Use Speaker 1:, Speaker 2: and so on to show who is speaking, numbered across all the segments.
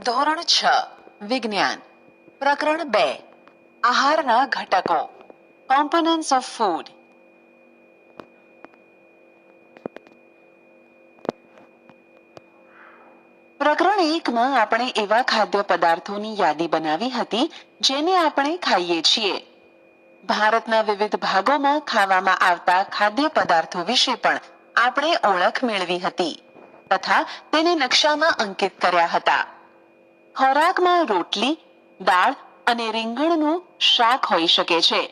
Speaker 1: ધોરણ 6 વિજ્ઞાન પ્રકરણ 2 આહારના ઘટકો કોમ્પોનન્ટ્સ ઓફ ફૂડ. પ્રકરણ 1 માં આપણે એવા ખાદ્ય પદાર્થોની યાદી બનાવી હતી જેને આપણે ખાઈએ છીએ. ભારતના વિવિધ ભાગોમાં ખાવામાં આવતા ખાદ્ય પદાર્થો વિશે પણ આપણે ઓળખ મેળવી હતી તથા તેને નકશામાં અંકિત કર્યા હતા. ખોરાકમાં રોટલી, દાળ અને રીંગણનું શાક હોઈ શકે છે.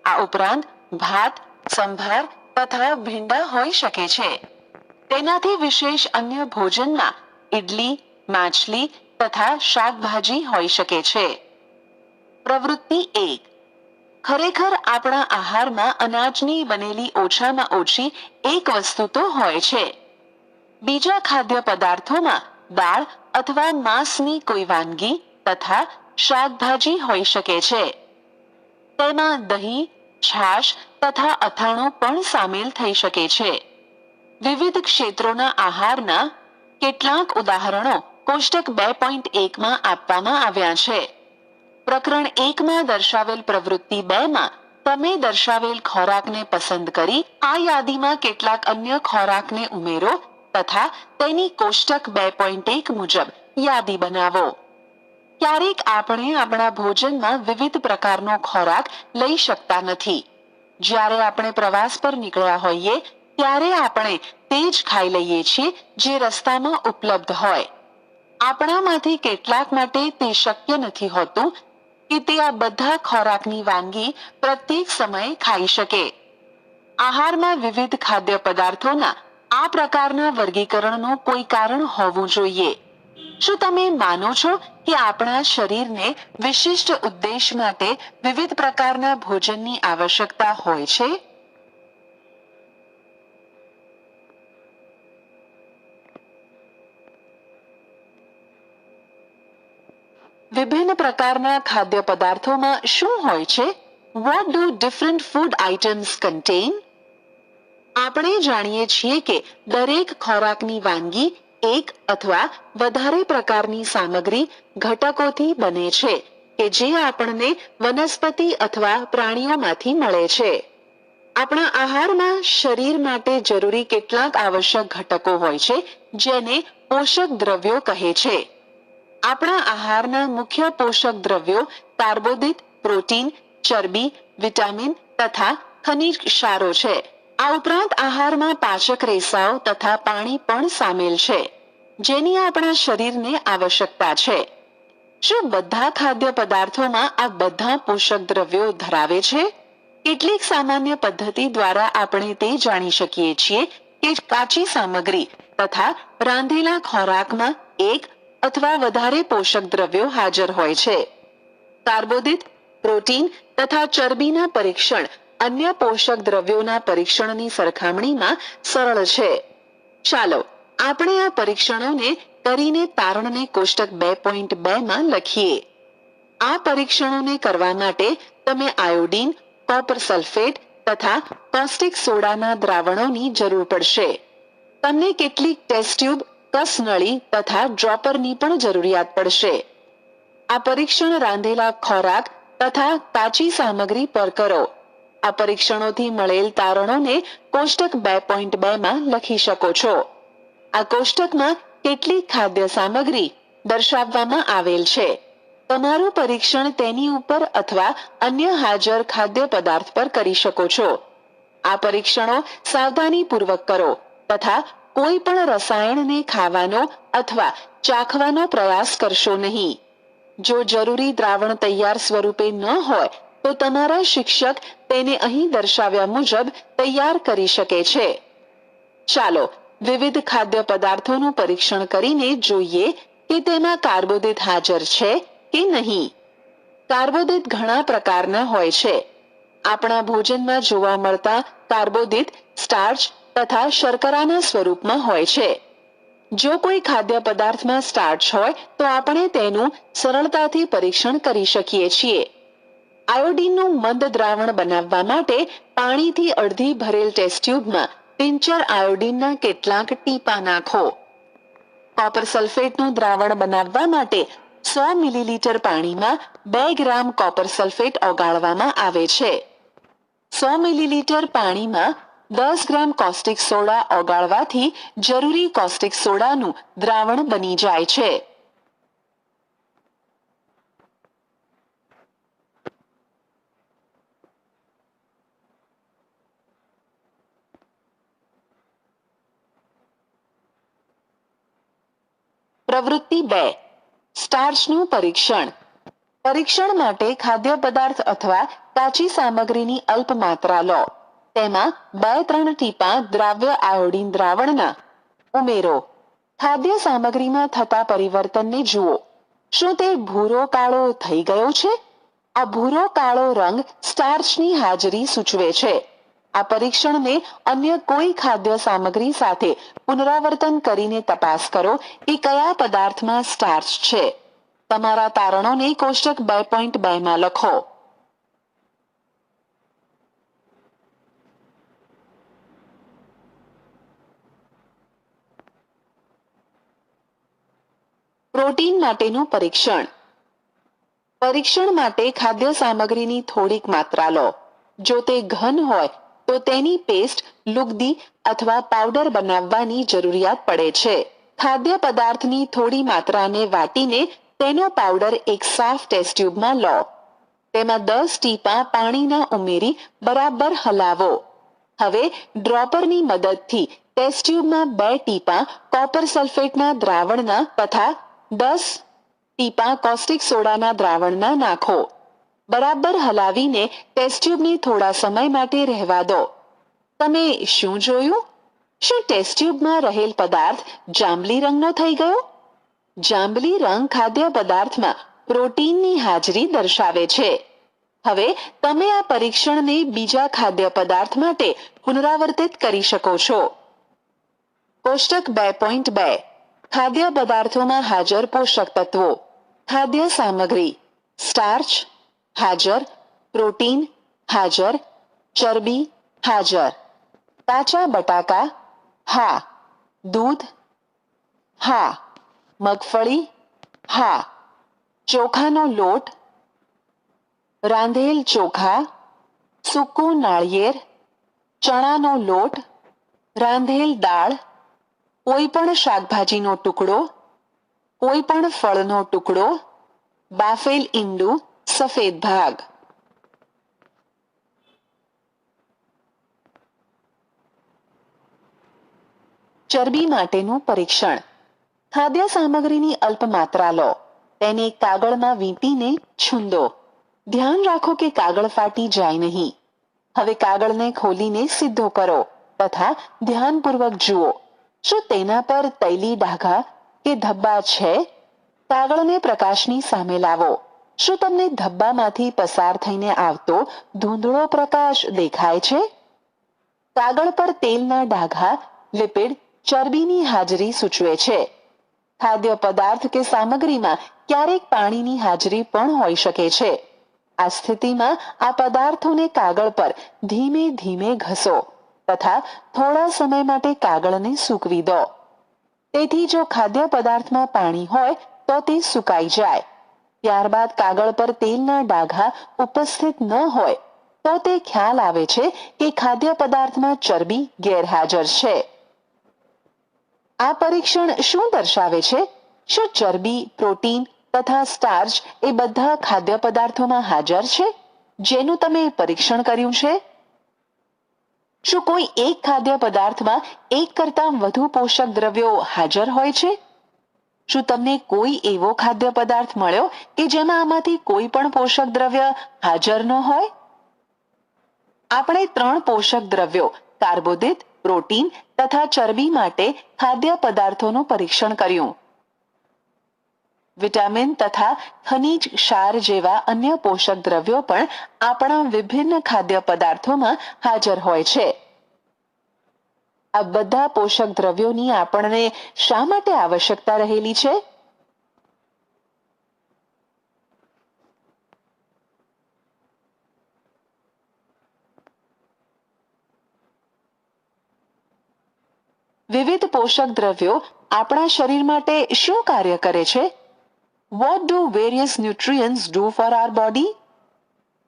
Speaker 1: આ ઉપરાંત ભાત, સંભાર તથા ભીંડા હોઈ શકે છે. તેનાથી વિશેષ અન્ય ભોજનમાં ઇડલી, માછલી તથા શાકભાજી હોઈ શકે છે. પ્રવૃત્તિ 1. ખરેખર આપણા આહારમાં અનાજની બનેલી ઓછામાં ઓછી એક વસ્તુ તો હોય છે. બીજા ખાદ્ય પદાર્થોમાં દાળ અથવા માંસની કોઈ વાનગી તથા શાકભાજી હોઈ શકે છે. તેમાં દહીં, છાશ તથા અથાણું પણ સામેલ થઈ શકે છે. વિવિધ ક્ષેત્રોના આહારના કેટલાક ઉદાહરણો કોષ્ટક 2.1 માં આપવામાં આવ્યા છે. પ્રકરણ 1 માં દર્શાવેલ પ્રવૃત્તિ 2 માં તમે દર્શાવેલ ખોરાકને પસંદ કરી આ યાદીમાં કેટલાક અન્ય ખોરાકને ઉમેરો તથા તેની કોષ્ટક 2.1 મુજબ યાદી બનાવો. ક્યારેક આપણે આપણા ભોજનમાં વિવિધ પ્રકારનો ખોરાક લઈ શકતા નથી. જ્યારે આપણે પ્રવાસ પર નીકળ્યા હોઈએ ત્યારે આપણે તે જ ખાઈ લઈએ છીએ જે રસ્તામાં ઉપલબ્ધ હોય. આપણામાંથી કેટલાક માટે તે શક્ય નથી હોતું કે તે આ બધા ખોરાકની વાનગી પ્રત્યેક સમયે ખાઈ શકે. આહારમાં વિવિધ ખાદ્ય પદાર્થોના આ પ્રકારના વર્ગીકરણનું કોઈ કારણ હોવું જોઈએ. શું તમે માનો છો કે આપણા શરીરને વિશિષ્ટ ઉદ્દેશ માટે વિવિધ પ્રકારના ભોજનની આવશ્યકતા હોય છે? વિભિન્ન પ્રકારના ખાદ્ય પદાર્થોમાં શું હોય છે? What do different food items contain? આપણે જાણીએ છીએ કે દરેક ખોરાકની વાનગી એક અથવા વધારે પ્રકારની સામગ્રી ઘટકોથી બને છે કે જે આપણને વનસ્પતિ અથવા પ્રાણીઓમાંથી મળે છે. આપણા આહારમાં શરીર માટે જરૂરી કેટલાક આવશ્યક ઘટકો હોય છે જેને પોષક દ્રવ્યો કહે છે. આપણા આહારના મુખ્ય પોષક દ્રવ્યો કાર્બોદિત, પ્રોટીન, ચરબી, વિટામિન તથા ખનિજ ક્ષારો છે. આ ઉપરાંત આહારમાં પાચક રેસાઓ તથા પાણી પણ સામેલ છે જેની આપણા શરીરને આવશ્યકતા છે. શું બધા ખાદ્ય પદાર્થોમાં આ બધા પોષક દ્રવ્યો ધરાવે છે? કેટલીક સામાન્ય પદ્ધતિ દ્વારા આપણે તે જાણી શકીએ છીએ કે કાચી સામગ્રી તથા રાંધેલા ખોરાકમાં એક અથવા વધારે પોષક દ્રવ્યો હાજર હોય છે. કાર્બોદિત, પ્રોટીન તથા ચરબીના પરીક્ષણ અન્ય પોષક દ્રવ્યોના પરીક્ષણની સરખામણીમાં સરળ છે. ચાલો આપણે આ પરીક્ષણોને કરીને તારણને કોષ્ટક 2.2 માં લખીએ. આ પરીક્ષણોને કરવા માટે તમે આયોડીન, કોપર સલ્ફેટ તથા કોસ્ટિક સોડાના દ્રાવણોની જરૂર પડશે. તમને કેટલીક ટેસ્ટ ટ્યુબ, કસનળી તથા ડ્રોપરની પણ જરૂરિયાત પડશે. આ પરીક્ષણ રાંધેલા ખોરાક તથા કાચી સામગ્રી પર કરો. આ પરીક્ષણોથી મળેલ તારણોને કોષ્ટક 2.2 માં લખી શકો છો. આ કોષ્ટકમાં કેટલીક ખાદ્ય સામગ્રી દર્શાવવામાં આવેલ છે. તમારું પરીક્ષણ તેની ઉપર અથવા અન્ય હાજર ખાદ્ય પદાર્થ પર કરી શકો છો. આ પરીક્ષણો સાવધાનીપૂર્વક કરો તથા કોઈ પણ રસાયણને ખાવાનો અથવા ચાખવાનો પ્રયાસ કરશો નહીં. જો જરૂરી દ્રાવણ તૈયાર સ્વરૂપે ન હોય તો તમારા શિક્ષક તેને અહીં દર્શાવ્યા મુજબ તૈયાર કરી શકે છે. ચાલો વિવિધ ખાદ્ય પદાર્થોનું પરીક્ષણ કરીને જોઈએ કે તેમાં કાર્બોદિત હાજર છે કે નહીં. કાર્બોદિત ઘણા પ્રકારના હોય છે. આપણા ભોજનમાં જોવા મળતા કાર્બોદિત સ્ટાર્ચ તથા શર્કરાના સ્વરૂપમાં હોય છે. જો કોઈ ખાદ્ય પદાર્થમાં સ્ટાર્ચ હોય તો આપણે તેનું સરળતાથી પરીક્ષણ કરી શકીએ છીએ. આયોડીનનું મંદ દ્રાવણ બનાવવા માટે પાણીથી અડધી ભરેલ ટેસ્ટ ટ્યુબમાં ટિંચર આયોડીનના કેટલાક ટીપા નાખો. કોપર સલ્ફેટનું દ્રાવણ બનાવવા માટે 100 મિલીલીટર પાણીમાં 2 ગ્રામ કોપર સલ્ફેટ ઓગાળવામાં આવે છે. 100 મિલીલીટર પાણીમાં 10 ગ્રામ કોસ્ટિક સોડા ઓગાળવાથી જરૂરી કોસ્ટિક સોડાનું દ્રાવણ બની જાય છે. પ્રવૃત્તિ 2 સ્ટાર્ચનું પરીક્ષણ. પરીક્ષણ માટે ખાદ્ય પદાર્થ અથવા કાચી સામગ્રીની અલ્પ માત્રા લો. તેમાં 2-3 ટીપાં દ્રાવ્ય આયોડીન દ્રાવણના ઉમેરો. ખાદ્ય સામગ્રીમાં થતા પરિવર્તનને જુઓ. શું તે ભૂરો કાળો થઈ ગયો છે? આ ભૂરો કાળો રંગ સ્ટાર્ચની હાજરી સૂચવે છે. આ પરીક્ષણને અન્ય કોઈ ખાદ્ય સામગ્રી સાથે પુનરાવર્તન કરીને તપાસ કરો કે કયા પદાર્થમાં સ્ટાર્ચ છે. તમારા તારણોને કોષ્ટક 2.2 માં લખો. પ્રોટીન માટેનું પરીક્ષણ. પરીક્ષણ માટે ખાદ્ય સામગ્રીની થોડીક માત્રા લો. જો તે ઘન હોય તો તેની પેસ્ટ, લુગદી અથવા પાવડર બનાવવાની જરૂરિયાત પડે છે. ખાદ્ય પદાર્થની થોડી માત્રાને વાટીને તેનો પાવડર એક સાફ ટેસ્ટ ટ્યુબમાં લો. તેમાં 10 ટીપાં પાણીના ઉમેરી બરાબર હલાવો. હવે ડ્રોપરની મદદથી ટેસ્ટ ટ્યુબમાં 2 ટીપાં કોપર સલ્ફેટના દ્રાવણના તથા 10 ટીપાં કોસ્ટિક સોડાના દ્રાવણના નાખો. બરાબર હલાવીને ટેસ્ટ ટ્યુબને થોડા સમય માટે રહેવા દો. તમે શું જોયું? શું ટેસ્ટ ટ્યુબમાં રહેલ પદાર્થ જાંબલી રંગનો થઈ ગયો? જાંબલી રંગ ખાદ્ય પદાર્થમાં પ્રોટીનની હાજરી દર્શાવે છે. હવે તમે આ પરીક્ષણને બીજા ખાદ્ય પદાર્થ માટે પુનરાવર્તિત કરી શકો છો. કોષ્ટક 2.2 ખાદ્ય પદાર્થોમાં હાજર પોષક તત્વો. ખાદ્ય સામગ્રી. સ્ટાર્ચ હાજર, પ્રોટીન હાજર, ચરબી હાજર. કાચા બટાકા હા, દૂધ હા, મગફળી હા, ચોખાનો લોટ, રાંધેલ ચોખા, સૂકું નાળિયેર, ચણાનો લોટ, રાંધેલ દાળ, કોઈ પણ શાકભાજીનો ટુકડો, કોઈ પણ ફળનો ટુકડો, બાફેલ ઈંડું, સફેદ ભાગ. ચરબી માટેનું પરીક્ષણ. ખાદ્ય સામગ્રીની અલ્પ માત્રા લો. તેને કાગળમાં વીંટીને છૂંદો. ધ્યાન રાખો કે કાગળ ફાટી જાય નહીં. હવે કાગળને ખોલીને સીધો કરો તથા ધ્યાનપૂર્વક જુઓ. શું તેના પર તૈલી ડાઘા કે ધબ્બા છે? કાગળને પ્રકાશની સામે લાવો. શું તમને ધબ્બામાંથી પસાર થઈને આવતો ધૂંધળો પ્રકાશ દેખાય છે? કાગળ પર તેલના ડાઘા, લિપિડ, ચરબીની હાજરી સૂચવે છે. ખાદ્ય પદાર્થ કે સામગ્રીમાં ક્યારેક પાણીની હાજરી પણ હોઈ શકે છે. આ સ્થિતિમાં આ પદાર્થોને કાગળ પર ધીમે ધીમે ઘસો તથા થોડા સમય માટે કાગળને સૂકવી દો. તેથી જો ખાદ્ય પદાર્થમાં પાણી હોય તો તે સુકાઈ જાય. ત્યારબાદ કાગળ પર તેલના ડાઘા ઉપસ્થિત ન હોય તો તે ખ્યાલ આવે છે કે ખાદ્ય પદાર્થમાં ચરબી ગેરહાજર છે. આ પરીક્ષણ શું દર્શાવે છે? શું ચરબી, પ્રોટીન તથા સ્ટાર્ચ એ બધા ખાદ્ય પદાર્થોમાં હાજર છે જેનું તમે પરીક્ષણ કર્યું છે? શું કોઈ એક ખાદ્ય પદાર્થમાં એક કરતાં વધુ પોષક દ્રવ્યો હાજર હોય છે? શું તમને કોઈ એવો ખાદ્ય પદાર્થ મળ્યો કે જેમાં આમાંથી કોઈ પણ પોષક દ્રવ્ય હાજર ન હોય? આપણે 3 પોષક દ્રવ્યો કાર્બોદિત, પ્રોટીન તથા ચરબી માટે ખાદ્ય પદાર્થોનું પરીક્ષણ કર્યું. વિટામિન તથા ખનિજ ક્ષાર જેવા અન્ય પોષક દ્રવ્યો પણ આપણા વિભિન્ન ખાદ્ય પદાર્થોમાં હાજર હોય છે. આ બધા પોષક દ્રવ્યોની આપણને શા માટે આવશ્યકતા રહેલી છે? વિવિધ પોષક દ્રવ્યો આપણા શરીર માટે શું કાર્ય કરે છે? What do various nutrients do for our body?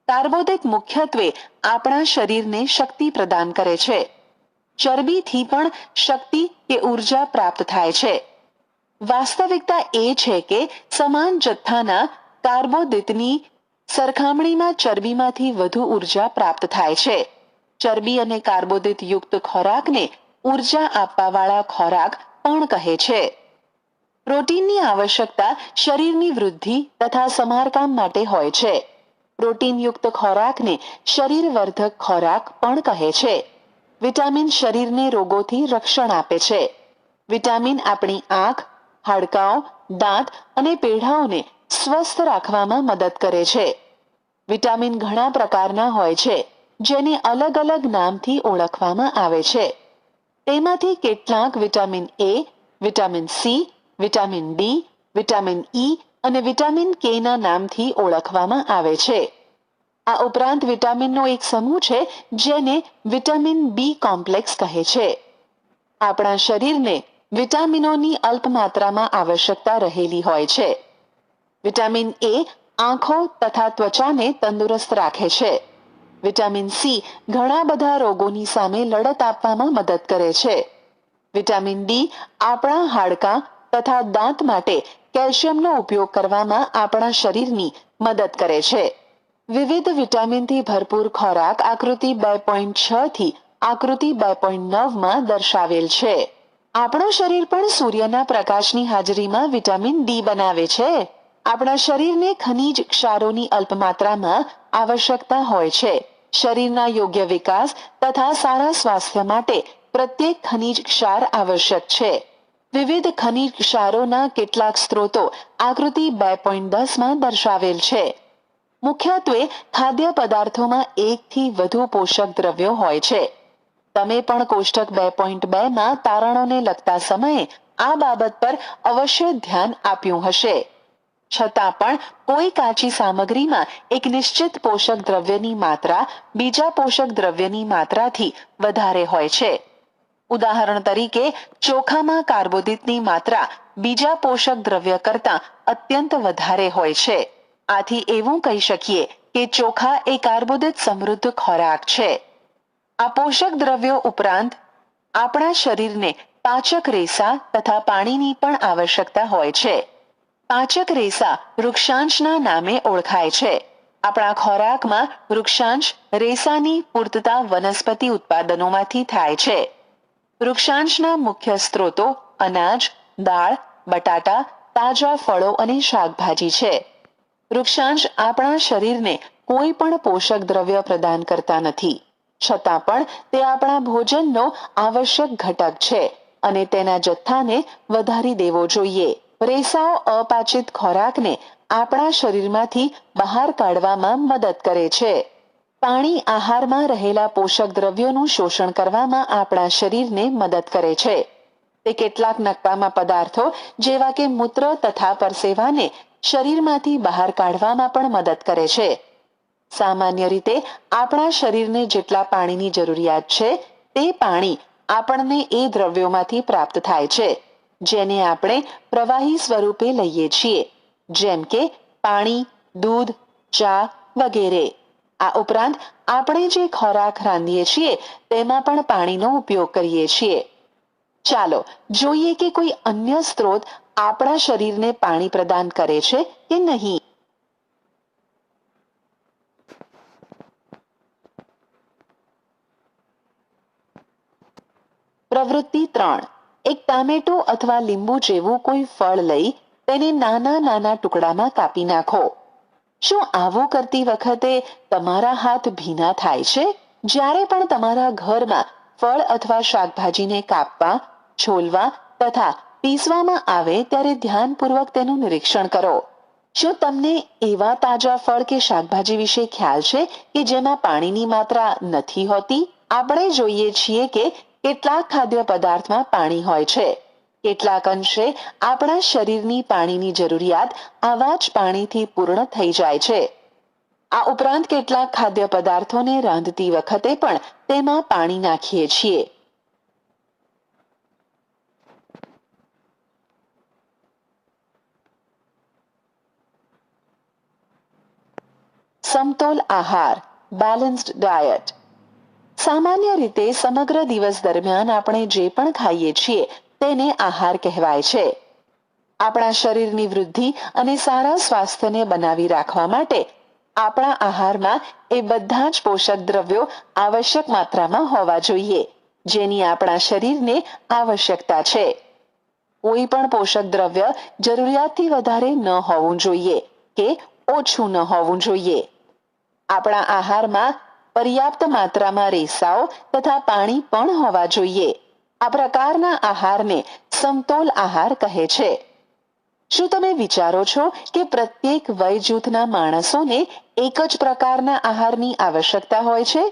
Speaker 1: કાર્બોદિત મુખ્યત્વે આપણા શરીરને શક્તિ પ્રદાન કરે છે. ચરબીથી પણ શક્તિ કે ઉર્જા પ્રાપ્ત થાય છે. વાસ્તવિકતા એ છે કે સમાન જથ્થાના કાર્બોદિતની સરખામણીમાં ચરબીમાંથી વધુ ઉર્જા પ્રાપ્ત થાય છે. ચરબી અને કાર્બોદિત યુક્ત ખોરાકને ઉર્જા આપવાવાળા ખોરાક પણ કહે છે. પ્રોટીનની આવશ્યકતા શરીરની વૃદ્ધિ તથા સમારકામ માટે હોય છે. પ્રોટીનયુક્ત ખોરાકને શરીરવર્ધક ખોરાક પણ કહે છે. વિટામિન શરીરને રોગોથી રક્ષણ આપે છે. વિટામિન આપણી આંખ, હાડકાઓ, દાંત અને પેઢાઓને સ્વસ્થ રાખવામાં મદદ કરે છે. વિટામિન ઘણા પ્રકારના હોય છે, જેને અલગ અલગ નામથી ઓળખવામાં આવે છે. તેમાંથી કેટલાક vitamin A, vitamin C, vitamin D, vitamin E અને વિટામિન કે ના નામથી ઓળખવામાં આવે છે. આ ઉપરાંત વિટામિનનો એક સમૂહ છે જેને વિટામિન બી કોમ્પ્લેક્સ કહે છે. આપણા શરીરને વિટામિનોની અલ્પ માત્રામાં આવશ્યકતા રહેલી હોય છે. વિટામિન એ આંખો તથા ત્વચાને તંદુરસ્ત રાખે છે. વિટામિન સી ઘણા બધા રોગોની સામે લડત આપવામાં મદદ કરે છે. વિટામિન ડી આપણા હાડકાં તથા દાંત માટે કેલ્શિયમનો ઉપયોગ કરવામાં આપણા શરીરની મદદ કરે છે. વિવિધ વિટામિનથી ભરપૂર ખોરાક આકૃતિ 2.6 થી આકૃતિ 2.9 માં દર્શાવેલ છે. આપણું શરીર પણ સૂર્યના પ્રકાશની હાજરીમાં વિટામિન ડી બનાવે છે. આપણા શરીરને ખનિજ ક્ષારોની અલ્પ માત્રામાં આવશ્યકતા હોય છે. શરીરના યોગ્ય વિકાસ તથા સારા સ્વાસ્થ્ય માટે પ્રત્યેક ખનિજ ક્ષાર આવશ્યક છે. વિવિધ ખનિજ ક્ષારોના કેટલાક સ્ત્રોતો આકૃતિ 2.10 માં દર્શાવેલ છે. મુખ્યત્વે ખાદ્ય પદાર્થોમાં 1 થી વધુ પોષક દ્રવ્યો હોય છે. તમે પણ કોષ્ટક 2.2 માં તારણોને લગતા સમયે આ બાબત પર અવશ્ય ધ્યાન આપ્યું હશે. છતાં પણ કોઈ કાચી સામગ્રીમાં એક નિશ્ચિત પોષક દ્રવ્યની માત્રા બીજા પોષક દ્રવ્યની માત્રાથી વધારે હોય છે. ઉદાહરણ તરીકે ચોખામાં કાર્બોદિતની માત્રા બીજા પોષક દ્રવ્ય કરતાં અત્યંત વધારે હોય છે. આથી એવું કહી શકીએ કે ચોખા એ કાર્બોદિત સમૃદ્ધ ખોરાક છે. આ પોષક દ્રવ્યો ઉપરાંત આપણા શરીરને પાચક રેસા તથા પાણીની પણ આવશ્યકતા હોય છે. પાચક રેસા વૃક્ષાંશના નામે ઓળખાય છે. આપણા ખોરાકમાં વૃક્ષાંશ રેસાની પૂર્તતા વનસ્પતિ ઉત્પાદનોમાંથી થાય છે. વૃક્ષાંશના મુખ્ય સ્ત્રોતો અનાજ, દાળ, બટાટા, તાજા ફળો અને શાકભાજી છે. વૃક્ષાંશ આપણા શરીરને કોઈ પણ પોષક દ્રવ્ય પ્રદાન કરતા નથી. છતાં પણ તે આપણા ભોજનનો આવશ્યક ઘટક છે અને તેના જથ્થાને વધારી દેવો જોઈએ. રેસાઓ અપાચિત ખોરાકને આપણા શરીરમાંથી બહાર કાઢવામાં મદદ કરે છે. પાણી આહારમાં રહેલા પોષક દ્રવ્યોનું શોષણ કરવામાં આપણા શરીરને મદદ કરે છે. તે કેટલાક નકામા પદાર્થો જેવા કે મૂત્ર તથા પરસેવાને શરીરમાંથી બહાર કાઢવામાં પણ મદદ કરે છે. સામાન્ય રીતે આપણા શરીરને જેટલા પાણીની જરૂરિયાત છે તે પાણી આપણને એ દ્રવ્યોમાંથી પ્રાપ્ત થાય છે જેને આપણે પ્રવાહી સ્વરૂપે લઈએ છીએ, જેમ કે પાણી, દૂધ, ચા વગેરે. આ ઉપરાંત આપણે જે ખોરાક રાંધીએ છીએ તેમાં પણ પાણીનો ઉપયોગ કરીએ છીએ. ચાલો જોઈએ કે કોઈ અન્ય સ્ત્રોત આપણા શરીરને પાણી પ્રદાન કરે છે કે નહીં. પ્રવૃત્તિ 3. એક ટામેટો અથવા લીંબુ જેવું કોઈ ફળ લઈ તેને નાના નાના ટુકડામાં કાપી નાખો. શું આવું કરતી વખતે તમારા હાથ ભીના થાય છે? જ્યારે પણ તમારા ઘરમાં ફળ અથવા શાકભાજીને કાપવા, છોલવા તથા પીસવામાં આવે ત્યારે ધ્યાનપૂર્વક તેનું નિરીક્ષણ કરો. શું તમને એવા તાજા ફળ કે શાકભાજી વિશે ખ્યાલ છે કે જેમાં પાણીની માત્રા નથી હોતી? આપણે જોઈએ છીએ કે કેટલાક ખાદ્ય પદાર્થમાં પાણી હોય છે. કેટલાક અંશે આપણા શરીરની પાણીની જરૂરિયાત આવા જ પાણીથી પૂર્ણ થઈ જાય છે. આ ઉપરાંત કેટલાક ખાદ્ય પદાર્થોને રાંધતી વખતે પણ તેમાં પાણી નાખીએ છીએ. સમતોલ આહાર, બેલેન્સ્ડ ડાયટ. સામાન્ય રીતે સમગ્ર દિવસ દરમિયાન આપણે જે પણ ખાઈએ છીએ તેને આહાર કહેવાય છે. આપણા શરીરની વૃદ્ધિ અને સારા સ્વાસ્થ્યને બનાવી રાખવા માટે આપણા આહારમાં એ બધા જ પોષક દ્રવ્યો આવશ્યક માત્રામાં હોવા જોઈએ જેની આપણા શરીરને આવશ્યકતા છે. કોઈ પણ પોષક દ્રવ્ય જરૂરિયાતથી વધારે ન હોવું જોઈએ કે ઓછું ન હોવું જોઈએ. આપણા આહારમાં પર્યાપ્ત માત્રામાં રેસાઓ તથા પાણી પણ હોવા જોઈએ. આ પ્રકારના આહારને સમતોલ આહાર કહે છે. શું તમે વિચારો છો કે પ્રત્યેક વય જૂથના માણસોને એક જ પ્રકારના આહારની આવશ્યકતા હોય છે?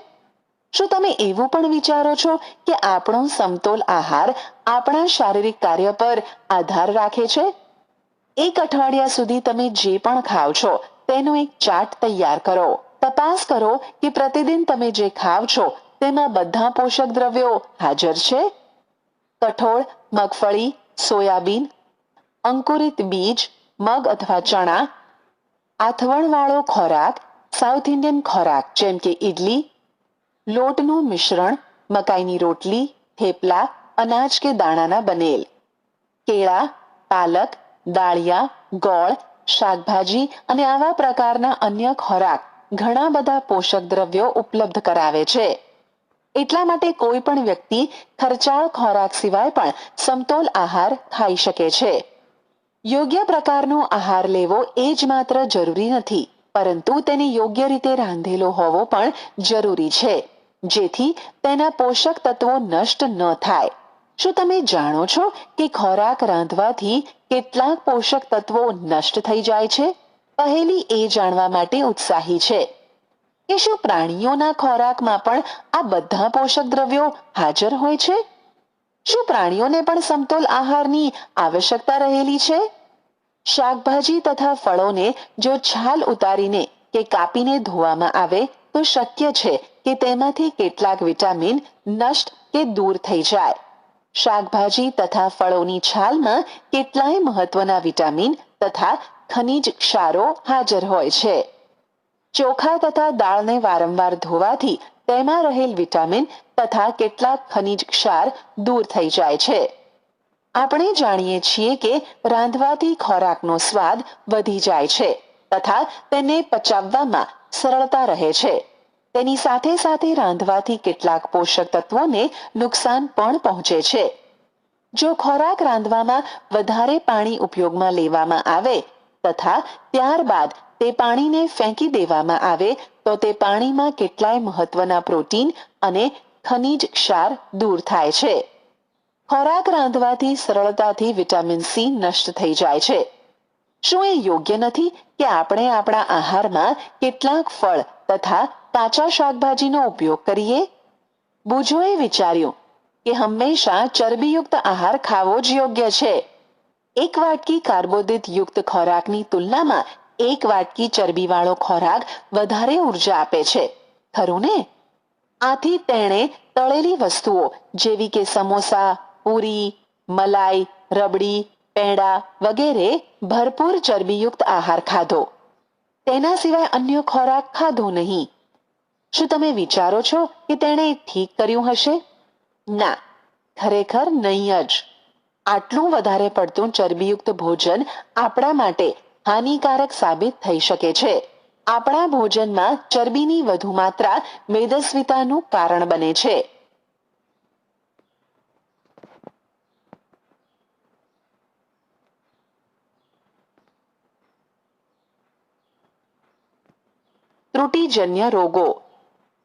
Speaker 1: શું તમે એવું પણ વિચારો છો કે આપણો સમતોલ આહાર આપણા શારીરિક કાર્ય પર આધાર રાખે છે? એક અઠવાડિયા સુધી તમે જે પણ ખાઓ છો તેનો એક ચાર્ટ તૈયાર કરો. તપાસ કરો કે પ્રતિદિન તમે જે ખાવ છો તેમાં બધા પોષક દ્રવ્યો હાજર છે. કઠોળ, મગફળી, સોયાબીન, અંકુરિત બીજ, મગ અથવા ચણા, આથવણવાળો ખોરાક, સાઉથ ઇન્ડિયન ખોરાક જેમ કે ઇડલી, લોટનું મિશ્રણ, મકાઈની રોટલી, થેપલા, અનાજ કે દાણાના બનેલ, કેળા, પાલક, દાળિયા, ગોળ, શાકભાજી અને આવા પ્રકારના અન્ય ખોરાક ઘણા બધા પોષક દ્રવ્યો ઉપલબ્ધ કરાવે છે. એટલા માટે કોઈ પણ વ્યક્તિ ખર્ચાળ ખોરાક સિવાય પણ સમતોલ આહાર ખાઈ શકે છે. યોગ્ય પ્રકારનો આહાર લેવો એ જ માત્ર જરૂરી નથી, પરંતુ તેને યોગ્ય રીતે રાંધેલો હોવો પણ જરૂરી છે, જેથી તેના પોષક તત્વો નષ્ટ ન થાય. શું તમે જાણો છો કે ખોરાક રાંધવાથી કેટલાક પોષક તત્વો નષ્ટ થઈ જાય છે? પહેલી એ જાણવા માટે ઉત્સાહી છે કે શું પ્રાણીઓના ખોરાકમાં પણ આ બધા પોષક દ્રવ્યો હાજર હોય છે? શું પ્રાણીઓને પણ સમતોલ આહારની આવશ્યકતા રહેલી છે? શાકભાજી તથા ફળોને જો છાલ ઉતારીને કે કાપીને ધોવામાં આવે તો શક્ય છે કે તેમાંથી કેટલાક વિટામિન નષ્ટ કે દૂર થઈ જાય. શાકભાજી તથા ફળોની છાલમાં કેટલાય મહત્વના વિટામિન તથા ખનિજ ક્ષારો હાજર હોય છે. ચોખા તથા દાળને વારંવાર ધોવાથી તેમાં રહેલ વિટામિન તથા કેટલાક ખનિજ ક્ષાર દૂર થઈ જાય છે. આપણે જાણીએ છીએ કે રાંધવાથી ખોરાકનો સ્વાદ વધી જાય છે તથા તેને પચાવવામાં સરળતા રહે છે. તેની સાથે સાથે રાંધવાથી કેટલાક પોષક તત્વોને નુકસાન પણ પહોંચે છે. જો ખોરાક રાંધવામાં વધારે પાણી ઉપયોગમાં લેવામાં આવે તથા ત્યારબાદ તે પાણીને ફેંકી દેવામાં આવે તો તે પાણીમાં કેટલાય મહત્વના પ્રોટીન અને ખનિજ ક્ષાર દૂર થાય છે. ખોરાક રાંધવાથી સરળતાથી વિટામિન સી નષ્ટ થઈ જાય છે. શું એ યોગ્ય નથી કે આપણે આપણા આહારમાં કેટલાક ફળ તથા કાચા શાકભાજીનો ઉપયોગ કરીએ? બુજોએ વિચાર્યું કે હંમેશા ચરબીયુક્ત આહાર ખાવો જ યોગ્ય છે. એક વાટકી કાર્બોદિત યુક્ત ખોરાકની તુલનામાં એક વાટકી ચરબીવાળો ખોરાક વધારે ઉર્જા આપે છે, ખરું ને? આથી તેણે તળેલી વસ્તુઓ જેવી કે સમોસા, પૂરી, મલાઈ, રબડી, પેંડા વગેરે ભરપૂર ચરબીયુક્ત આહાર ખાધો. તેના સિવાય અન્ય ખોરાક ખાધો નહીં. શું તમે વિચારો છો કે તેણે ઠીક કર્યું હશે? ના, ખરેખર નહીં જ. આટલું વધારે પડતું ચરબીયુક્ત ભોજન આપણા માટે હાનિકારક સાબિત થઈ શકે છે. આપણા ભોજનમાં ચરબીની વધુ માત્રા મેદસ્વીતાનું કારણ બને છે. ત્રુટિજન્ય રોગો,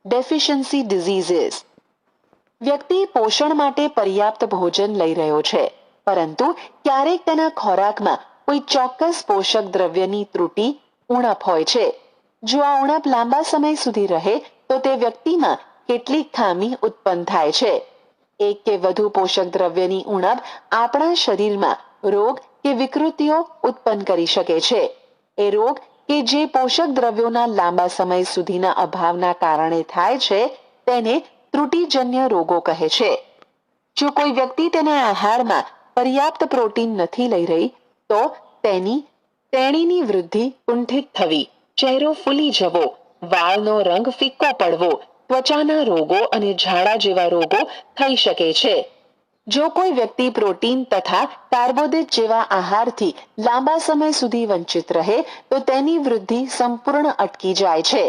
Speaker 1: ડેફિશિયન્સી ડિઝીઝીસ. વ્યક્તિ પોષણ માટે પર્યાપ્ત ભોજન લઈ રહ્યો છે, પરંતુ ક્યારેક તેના ખોરાકમાં કોઈ ચોક્કસ પોષક દ્રવ્યની ત્રુટિ, ઉણપ હોય છે. જો આ ઉણપ લાંબા સમય સુધી રહે તો તે વ્યક્તિમાં કેટલીક ખામી ઉત્પન્ન થાય છે. એક કે વધુ પોષક દ્રવ્યની ઉણપ આપણા શરીરમાં રોગ કે વિકૃતિઓ ઉત્પન્ન કરી શકે છે. એ રોગ કે જે પોષક દ્રવ્યોના લાંબા સમય સુધીના અભાવના કારણે થાય છે તેને ત્રુટિજન્ય રોગો કહે છે. જો કોઈ વ્યક્તિ તેના આહારમાં પર્યાપ્ત પ્રોટીન નથી લઈ રહી તો તેણીની વૃદ્ધિ કુંઠિત થવી, ચહેરો ફૂલી જવો, વાળનો રંગ ફિક્કો પડવો, ત્વચાના રોગો અને ઝાડા જેવા રોગો થઈ શકે છે. જો કોઈ વ્યક્તિ પ્રોટીન તથા કાર્બોદિત જેવા આહારથી લાંબા સમય સુધી વંચિત રહે તો તેની વૃદ્ધિ સંપૂર્ણ અટકી જાય છે.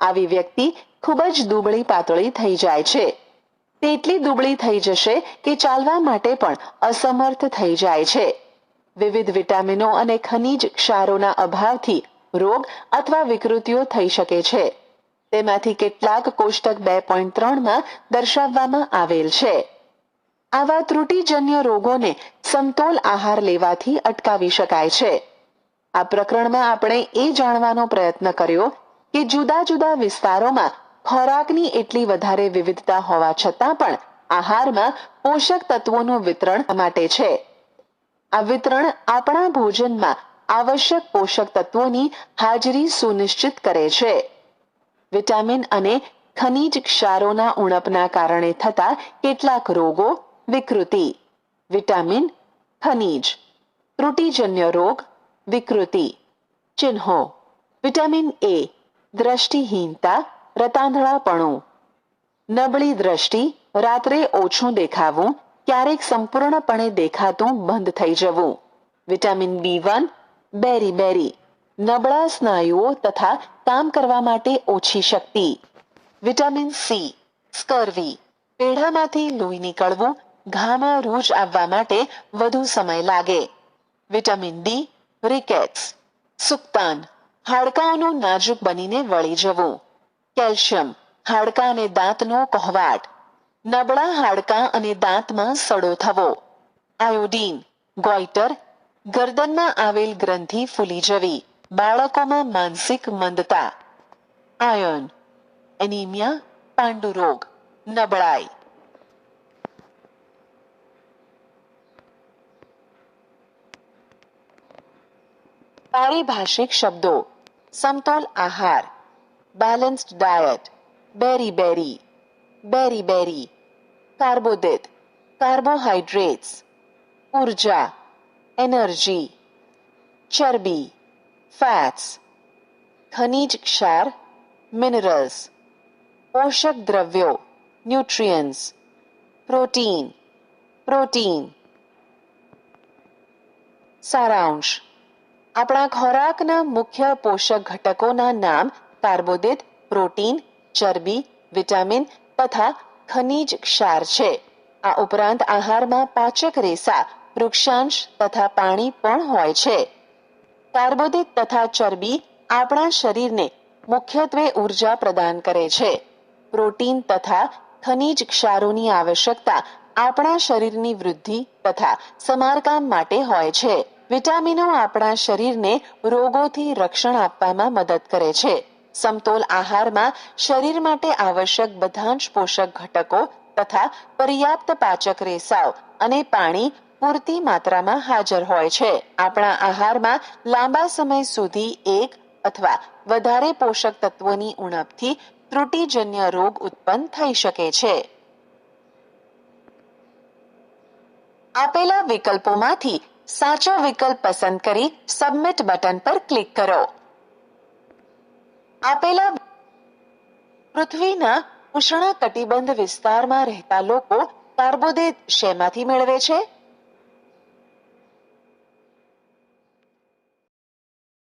Speaker 1: આવી વ્યક્તિ ખૂબ જ દુબળી પાતળી થઈ જાય છે. તેટલી દુબળી થઈ જશે કે ચાલવા માટે પણ અસમર્થ થઈ જાય છે. વિવિધ વિટામિનો અને ખનિજ ક્ષારોના અભાવથી રોગ અથવા વિકૃતિઓ થઈ શકે છે. તેમાંથી કેટલાક કોષ્ટક 2.3માં દર્શાવવામાં આવેલ છે. આવા ત્રુટિજન્ય રોગોને સમતોલ આહાર લેવાથી અટકાવી શકાય છે. આ પ્રકરણમાં આપણે એ જાણવાનો પ્રયત્ન કર્યો કે જુદા જુદા વિસ્તારોમાં ખોરાકની એટલી વધારે વિવિધતા હોવા છતાં પણ આહારમાં પોષક તત્વોનું વિતરણ માટે છે. આ વિતરણ આપણા ભોજનમાં આવશ્યક પોષક તત્વોની હાજરી સુનિશ્ચિત કરે છે. વિટામિન અને ખનિજ ક્ષારોના ઉણપના કારણે થતા કેટલાક રોગો, વિકૃતિ. વિટામિન, ખનિજ, ત્રુટિજન્ય રોગ, વિકૃતિ. ચિહ્નો: વિટામિન એ, દ્રષ્ટિહીનતા, રતાંધળાપણું. નબળી દ્રષ્ટિ, રાત્રે ઓછું દેખાવું, ક્યારેક સંપૂર્ણપણે દેખાતું બંધ થઈ જવું. વિટામિન B1, બેરી-બેરી, નબળા સ્નાયુઓ તથા કામ કરવા માટે ઓછી શક્તિ. વિટામિન સી, સ્કર્વી, પેઢામાંથી લોહી નીકળવું, ઘામાં રૂજ આવવા માટે વધુ સમય લાગે. વિટામિન ડી, રિકેટ્સ, સુક્તાન, હાડકાંઓનું નાજુક બનીને વળી જવું. કેલ્શિયમ, હાડકાં અને દાંતનો કહેવાટ, નબળા હાડકાં અને દાંતમાં સડો થવો. આયોડીન, ગોઈટર, ગરદનમાં આવેલ ગ્રંથિ ફૂલી જવી, બાળકોમાં માનસિક મંદતા. આયર્ન, એનિમિયા, પાંડુરોગ, નબળાઈ. પારિભાષિક શબ્દો: સમતોલ આહાર, બેલેન્સ્ડ ડાયટ, બેરી-બેરી, બેરી-બેરી. કાર્બોદિત, કાર્બોહાઈડ્રેટ્સ, ઉર્જા, એનર્જી. ચરબી, ફેટ્સ. ખનિજ ક્ષાર, મિનરલ્સ. પોષક દ્રવ્યો, ન્યુટ્રિયન્ટ્સ. Protein, protein. સારાંશ: આપણા ખોરાકના મુખ્ય પોષક ઘટકોના નામ કાર્બોદિત, પ્રોટીન, ચરબી, વિટામિન તથા ખનિજ ક્ષાર છે. આ ઉપરાંત આહારમાં પાચક રેસા, વૃક્ષાંશ તથા પાણી પણ હોય છે. કાર્બોદિત તથા ચરબી આપણા શરીરને મુખ્યત્વે ઉર્જા પ્રદાન કરે છે. પ્રોટીન તથા ખનિજ ક્ષારોની આવશ્યકતા આપણા શરીરની વૃદ્ધિ તથા સમારકામ માટે હોય છે. વિટામિનો આપણા શરીરને રોગોથી રક્ષણ આપવામાં મદદ કરે છે. સમતોલ આહારમાં શરીર માટે આવશ્યક બધા જ પોષક ઘટકો તથા પર્યાપ્ત પાચક રેસાઓ અને પાણી પૂરતી માત્રામાં હાજર હોય છે. આપણા આહારમાં લાંબા સમય સુધી એક અથવા વધારે પોષક તત્વોની ઉણપથી ત્રુટિજન્ય રોગ ઉત્પન્ન થઈ શકે છે. આપેલા વિકલ્પોમાંથી સાચો વિકલ્પ પસંદ કરી સબમિટ બટન પર ક્લિક કરો. આપેલા પૃથ્વીના ઉષ્ણકટિબંધ વિસ્તારમાં રહેતા લોકો કાર્બોદિત શેમાંથી મેળવે છે?